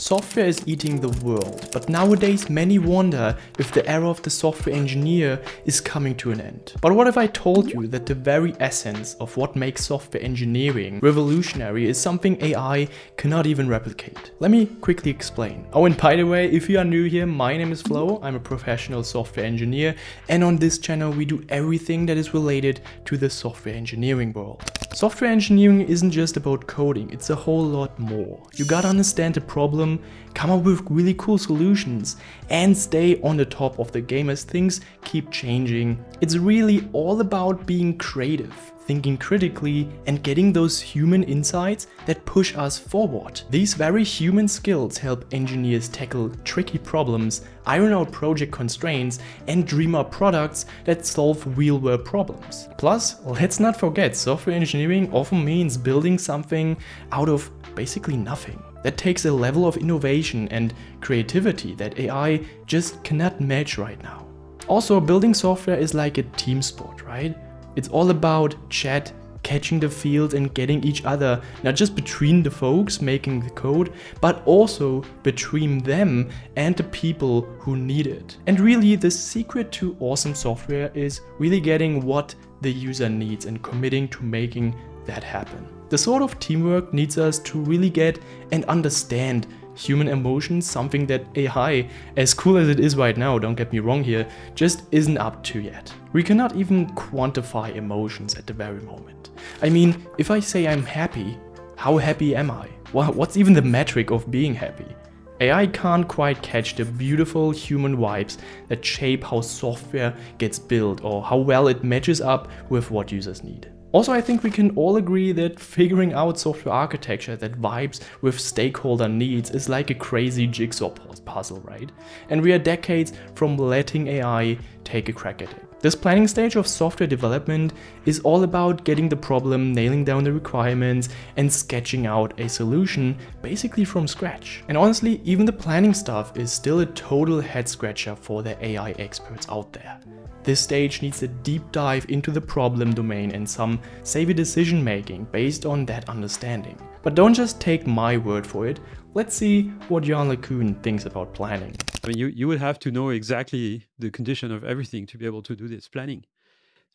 Software is eating the world, but nowadays many wonder if the era of the software engineer is coming to an end. But what if I told you that the very essence of what makes software engineering revolutionary is something AI cannot even replicate? Let me quickly explain. Oh, and by the way, if you are new here, my name is Flo, I'm a professional software engineer, and on this channel we do everything that is related to the software engineering world. Software engineering isn't just about coding, it's a whole lot more. You gotta understand the problem, come up with really cool solutions, and stay on the top of the game as things keep changing. It's really all about being creative, thinking critically, and getting those human insights that push us forward. These very human skills help engineers tackle tricky problems, iron out project constraints, and dream up products that solve real-world problems. Plus, let's not forget, software engineering often means building something out of basically nothing. That takes a level of innovation and creativity that AI just cannot match right now. Also, building software is like a team sport, right? It's all about chat, catching the field and getting each other, not just between the folks making the code, but also between them and the people who need it. And really, the secret to awesome software is really getting what the user needs and committing to making that happen. The sort of teamwork needs us to really get and understand human emotions, something that AI, as cool as it is right now, don't get me wrong here, just isn't up to yet. We cannot even quantify emotions at the very moment. I mean, if I say I'm happy, how happy am I? Well, what's even the metric of being happy? AI can't quite catch the beautiful human vibes that shape how software gets built or how well it matches up with what users need. Also, I think we can all agree that figuring out software architecture that vibes with stakeholder needs is like a crazy jigsaw puzzle, right? And we are decades from letting AI take a crack at it. This planning stage of software development is all about getting the problem, nailing down the requirements, and sketching out a solution basically from scratch. And honestly, even the planning stuff is still a total head scratcher for the AI experts out there. This stage needs a deep dive into the problem domain and some savvy decision making based on that understanding. But don't just take my word for it, let's see what Jan LeCun thinks about planning. I mean, you would have to know exactly the condition of everything to be able to do this planning.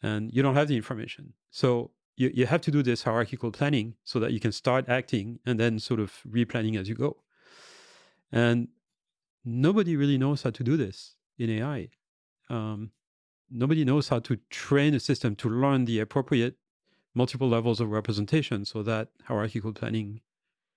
And you don't have the information. So you have to do this hierarchical planning so that you can start acting and then sort of replanning as you go. And nobody really knows how to do this in AI. Nobody knows how to train a system to learn the appropriate multiple levels of representation so that hierarchical planning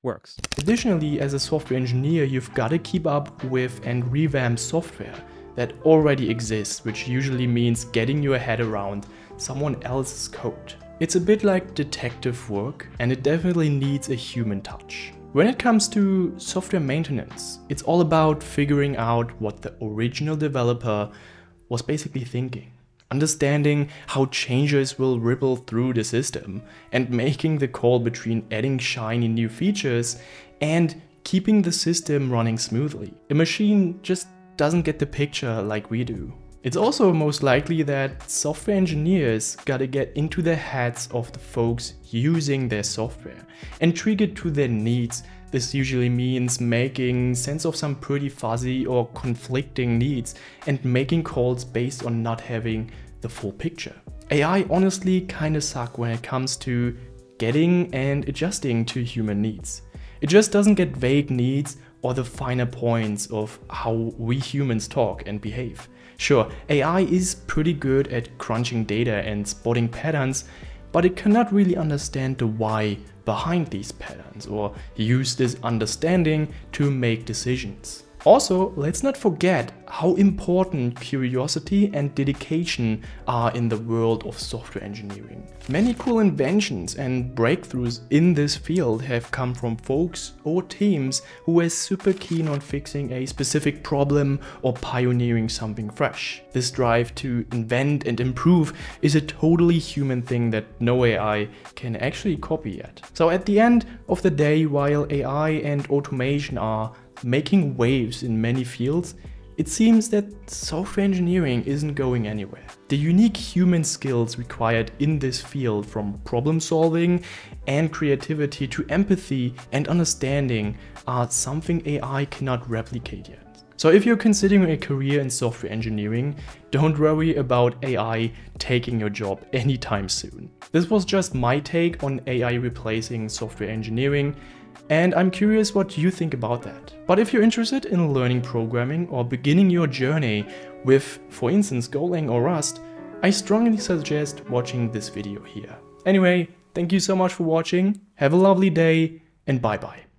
works. Additionally, as a software engineer, you've got to keep up with and revamp software that already exists, which usually means getting your head around someone else's code. It's a bit like detective work, and it definitely needs a human touch. When it comes to software maintenance, it's all about figuring out what the original developer was basically thinking, understanding how changes will ripple through the system, and making the call between adding shiny new features and keeping the system running smoothly. A machine just doesn't get the picture like we do. It's also most likely that software engineers gotta get into the heads of the folks using their software and tweak it to their needs. This usually means making sense of some pretty fuzzy or conflicting needs and making calls based on not having the full picture. AI honestly kinda sucks when it comes to getting and adjusting to human needs. It just doesn't get vague needs or the finer points of how we humans talk and behave. Sure, AI is pretty good at crunching data and spotting patterns, but it cannot really understand the why behind these patterns or use this understanding to make decisions. Also, let's not forget how important curiosity and dedication are in the world of software engineering. Many cool inventions and breakthroughs in this field have come from folks or teams who were super keen on fixing a specific problem or pioneering something fresh. This drive to invent and improve is a totally human thing that no AI can actually copy yet. So at the end of the day, while AI and automation are making waves in many fields, it seems that software engineering isn't going anywhere. The unique human skills required in this field, from problem solving and creativity to empathy and understanding, are something AI cannot replicate yet. So if you're considering a career in software engineering, don't worry about AI taking your job anytime soon. This was just my take on AI replacing software engineering, and I'm curious what you think about that. But if you're interested in learning programming or beginning your journey with, for instance, Golang or Rust, I strongly suggest watching this video here. Anyway, thank you so much for watching, have a lovely day, and bye bye.